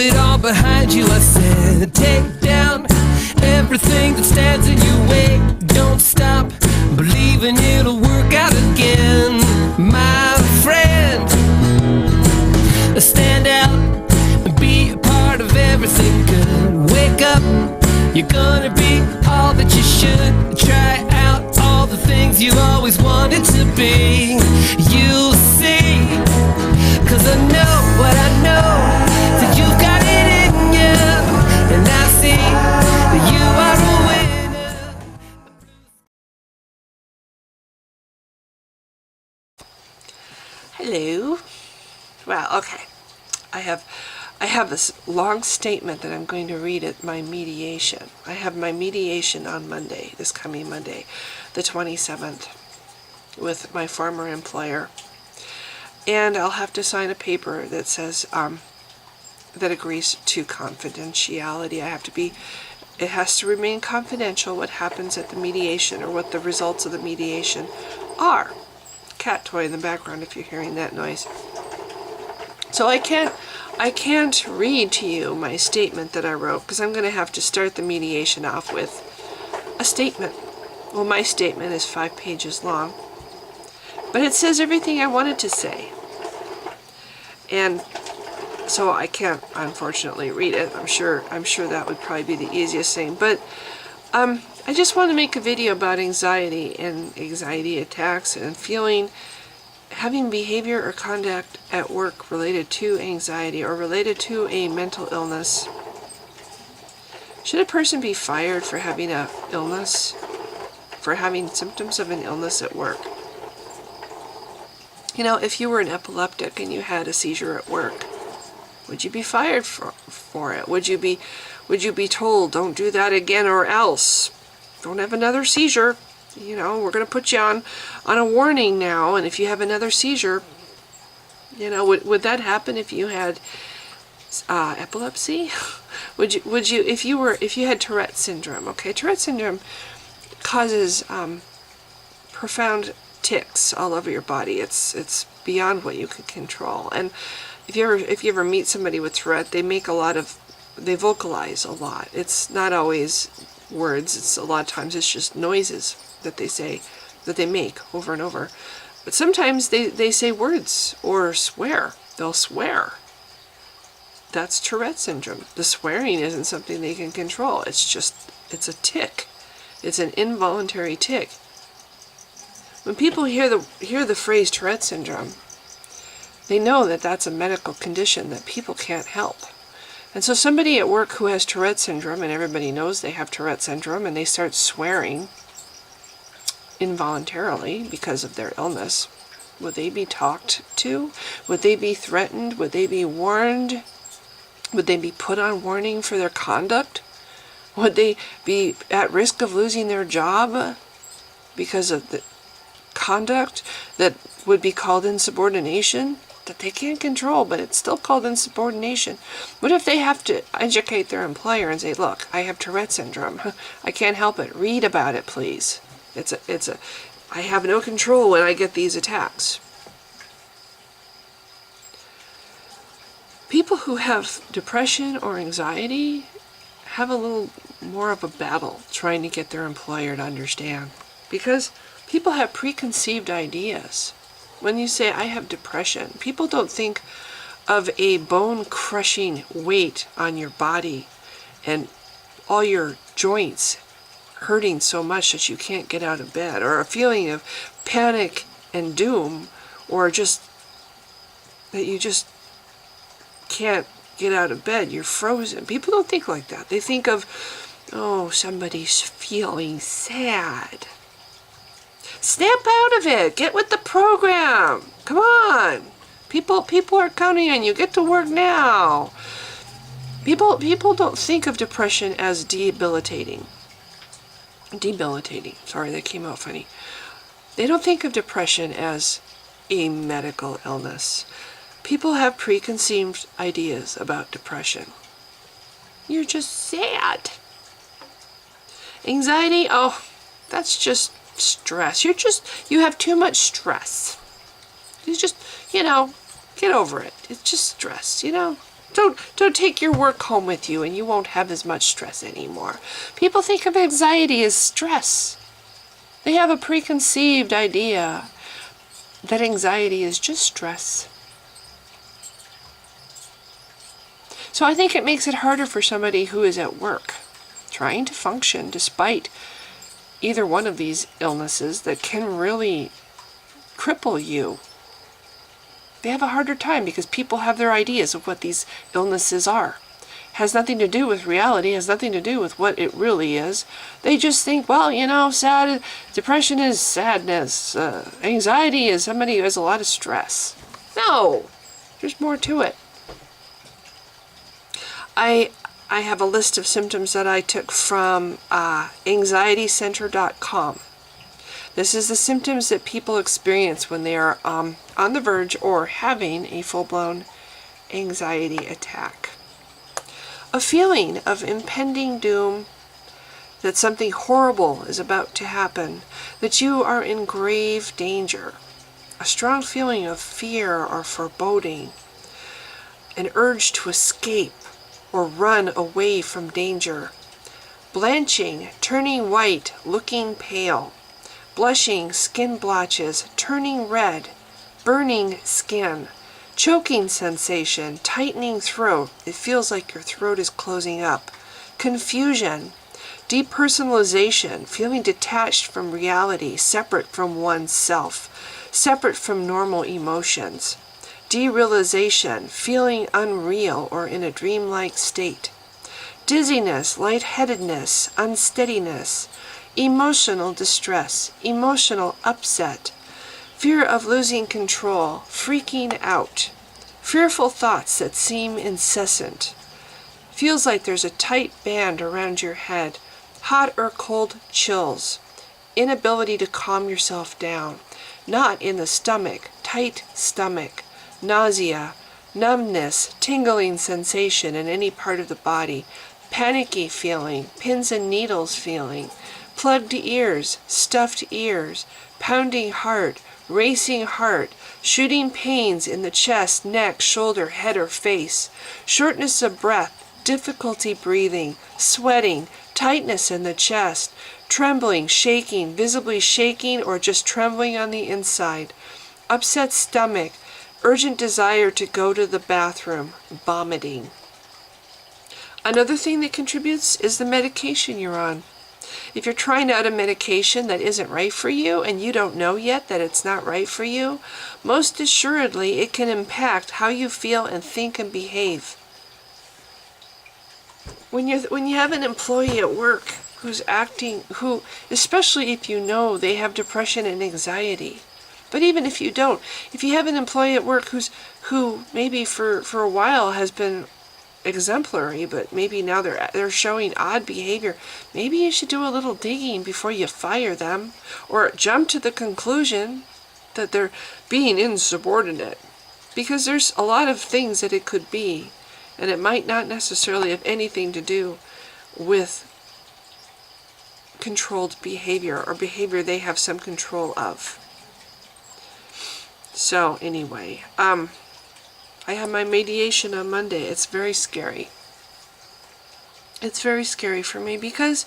it all behind you. I said, take down everything that stands in your way. Don't stop believing it'll work out again, my friend. Stand out and be a part of everything good. Wake up, you're gonna be all that you should. Try out all the things you always wanted to be. You'll see, 'cause I know what I know, that you've got it in you, and I see that you are a winner. Hello. Well, okay. I have this long statement that I'm going to read at my mediation. I have my mediation on Monday, this coming Monday, the 27th, with my former employer. And I'll have to sign a paper that says, that agrees to confidentiality. It has to remain confidential what happens at the mediation, or what the results of the mediation are. Cat toy in the background if you're hearing that noise. So I can't read to you my statement that I wrote, because I'm going to have to start the mediation off with a statement. Well, my statement is 5 pages long, but it says everything I wanted to say. And so I can't, unfortunately, read it. I'm sure that would probably be the easiest thing. But I just want to make a video about anxiety and anxiety attacks and having behavior or conduct at work related to anxiety or related to a mental illness. Should a person be fired for having an illness, for having symptoms of an illness at work? You know, if you were an epileptic and you had a seizure at work, would you be fired for it? Would you be told, don't do that again or else? Don't have another seizure. You know, we're going to put you on a warning now, and if you have another seizure, you know, would that happen if you had epilepsy? Would you if you had Tourette syndrome? Okay, Tourette syndrome causes profound tics all over your body. It's beyond what you can control. And if you ever meet somebody with Tourette, they vocalize a lot. It's not always words. It's a lot of times it's just noises that they say, that they make over and over. But sometimes they say words or swear. They'll swear. That's Tourette syndrome. The swearing isn't something they can control. It's a tic. It's an involuntary tic. When people hear the phrase Tourette syndrome, they know that that's a medical condition that people can't help. And so somebody at work who has Tourette syndrome, and everybody knows they have Tourette syndrome, and they start swearing involuntarily because of their illness, would they be talked to? Would they be threatened? Would they be warned? Would they be put on warning for their conduct? Would they be at risk of losing their job because of the conduct that would be called insubordination, that they can't control, but it's still called insubordination? What if they have to educate their employer and say, look, I have Tourette syndrome. I can't help it. Read about it, please. I have no control when I get these attacks. People who have depression or anxiety have a little more of a battle trying to get their employer to understand, because people have preconceived ideas. When you say, I have depression, people don't think of a bone-crushing weight on your body and all your joints hurting so much that you can't get out of bed, or a feeling of panic and doom, or just that you just can't get out of bed, you're frozen. People don't think like that. They think of, oh, somebody's feeling sad. Snap out of it. Get with the program. Come on. People are counting on you. Get to work now. People don't think of depression as debilitating. Sorry, that came out funny. They don't think of depression as a medical illness. People have preconceived ideas about depression. You're just sad. Anxiety, oh, that's just stress. You have too much stress. You just, get over it. It's just stress, Don't take your work home with you, and you won't have as much stress anymore. People think of anxiety as stress. They have a preconceived idea that anxiety is just stress. So I think it makes it harder for somebody who is at work, trying to function despite either one of these illnesses that can really cripple you. They have a harder time because people have their ideas of what these illnesses are. Has nothing to do with reality, has nothing to do with what it really is. They just think, well, depression is sadness. Anxiety is somebody who has a lot of stress. No, there's more to it. I have a list of symptoms that I took from anxietycenter.com. This is the symptoms that people experience when they are on the verge or having a full-blown anxiety attack. A feeling of impending doom, that something horrible is about to happen, that you are in grave danger. A strong feeling of fear or foreboding. An urge to escape or run away from danger. Blanching, turning white, looking pale. Blushing, skin blotches, turning red, burning skin, choking sensation, tightening throat, it feels like your throat is closing up, confusion, depersonalization, feeling detached from reality, separate from oneself, separate from normal emotions, derealization, feeling unreal or in a dreamlike state, dizziness, lightheadedness, unsteadiness, emotional distress, emotional upset, fear of losing control, freaking out, fearful thoughts that seem incessant, feels like there's a tight band around your head, hot or cold chills, inability to calm yourself down, knot in the stomach, tight stomach, nausea, numbness, tingling sensation in any part of the body, panicky feeling, pins and needles feeling, plugged ears, stuffed ears, pounding heart, racing heart, shooting pains in the chest, neck, shoulder, head, or face, shortness of breath, difficulty breathing, sweating, tightness in the chest, trembling, shaking, visibly shaking or just trembling on the inside, upset stomach, urgent desire to go to the bathroom, vomiting. Another thing that contributes is the medication you're on. If you're trying out a medication that isn't right for you and you don't know yet that it's not right for you, most assuredly it can impact how you feel and think and behave. When you have an employee at work who's especially if you know they have depression and anxiety, but even if you don't, if you have an employee at work who maybe for a while has been exemplary, but maybe now they're showing odd behavior, maybe you should do a little digging before you fire them or jump to the conclusion that they're being insubordinate, because there's a lot of things that it could be, and it might not necessarily have anything to do with controlled behavior or behavior they have some control of. So anyway, I have my mediation on Monday. It's very scary. It's very scary for me because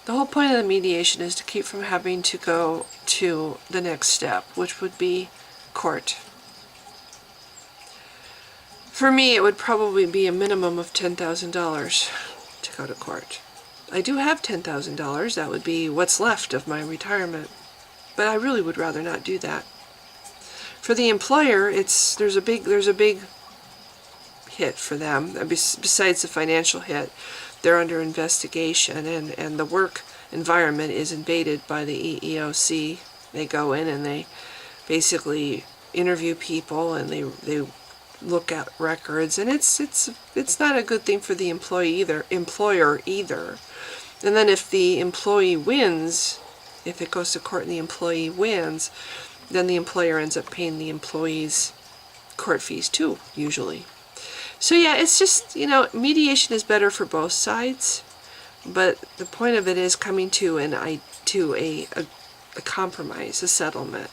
the whole point of the mediation is to keep from having to go to the next step, which would be court. For me, it would probably be a minimum of $10,000 to go to court. I do have $10,000. That would be what's left of my retirement. But I really would rather not do that. For the employer, there's a big hit for them. Besides the financial hit, they're under investigation, and the work environment is invaded by the EEOC. They go in and they basically interview people, and they look at records, and it's not a good thing for the employer either. And then if the employee wins, if it goes to court and the employee wins, then the employer ends up paying the employee's court fees too, usually. So yeah, it's just, mediation is better for both sides, but the point of it is coming to a compromise, a settlement.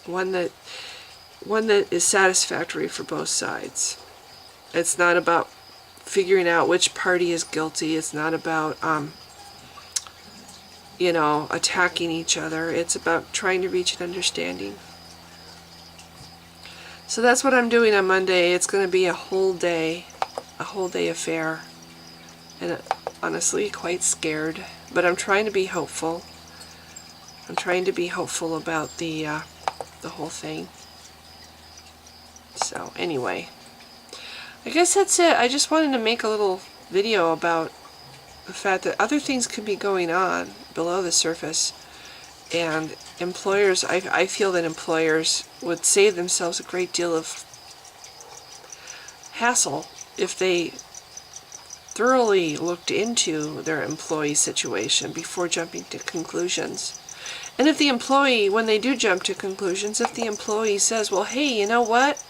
One that that is satisfactory for both sides. It's not about figuring out which party is guilty. It's not about, attacking each other. It's about trying to reach an understanding. So that's what I'm doing on Monday. It's going to be a whole day affair. And honestly, quite scared. But I'm trying to be hopeful. I'm trying to be hopeful about the whole thing. So anyway, I guess that's it. I just wanted to make a little video about the fact that other things could be going on below the surface, and employers, I feel that employers would save themselves a great deal of hassle if they thoroughly looked into their employee situation before jumping to conclusions. And if the employee, when they do jump to conclusions, if the employee says, well, hey, you know what?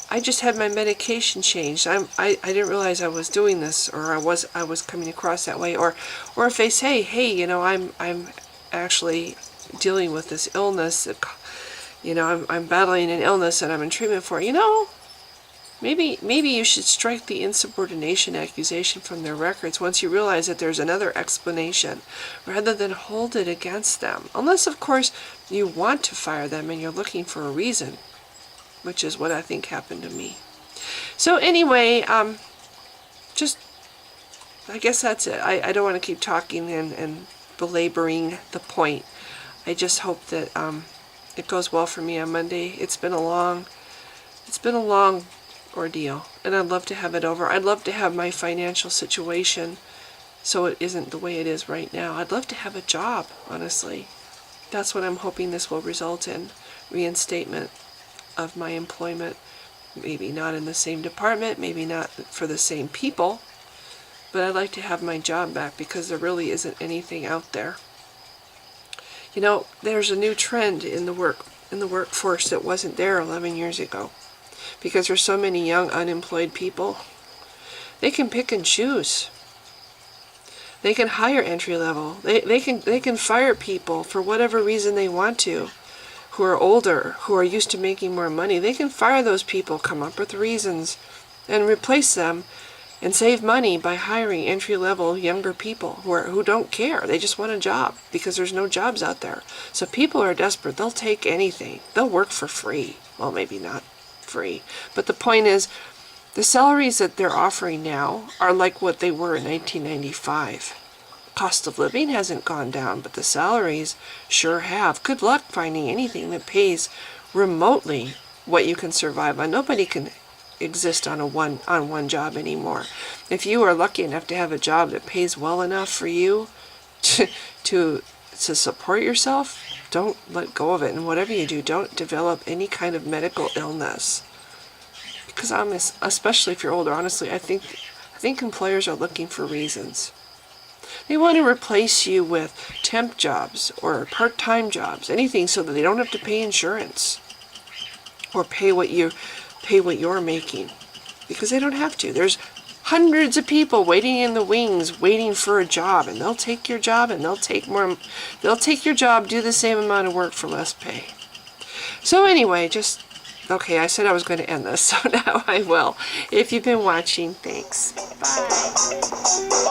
I just had my medication changed. I didn't realize I was doing this, or I was coming across that way, or if they say, hey, I'm actually dealing with this illness, I'm battling an illness and I'm in treatment for it. Maybe you should strike the insubordination accusation from their records once you realize that there's another explanation, rather than hold it against them. Unless, of course, you want to fire them and you're looking for a reason, which is what I think happened to me. So anyway, I guess that's it. I don't want to keep talking and belaboring the point. I just hope that it goes well for me on Monday. It's been a long ordeal, and I'd love to have it over. I'd love to have my financial situation so it isn't the way it is right now. I'd love to have a job, honestly. That's what I'm hoping this will result in. Reinstatement of my employment. Maybe not in the same department, maybe not for the same people, but I'd like to have my job back because there really isn't anything out there. There's a new trend in the workforce that wasn't there 11 years ago. Because there's so many young unemployed people, they can pick and choose. They can hire entry level. They can fire people for whatever reason they want to, who are older, who are used to making more money. They can fire those people, come up with reasons, and replace them and save money by hiring entry level younger people who don't care. They just want a job because there's no jobs out there. So people are desperate. They'll take anything. They'll work for free. Well, maybe not free, but the point is, the salaries that they're offering now are like what they were in 1995. Cost of living hasn't gone down, but the salaries sure have. Good luck finding anything that pays remotely what you can survive on. Nobody can exist on one job anymore. If you are lucky enough to have a job that pays well enough for you to support yourself, don't let go of it. And whatever you do, don't develop any kind of medical illness. Because especially if you're older, honestly, I think employers are looking for reasons. They want to replace you with temp jobs or part-time jobs, anything so that they don't have to pay insurance or pay what you're making, because they don't have to. There's hundreds of people waiting in the wings, waiting for a job, and they'll take your job, and they'll take your job, do the same amount of work for less pay. So anyway, okay, I said I was going to end this, so now I will. If you've been watching, thanks. Bye.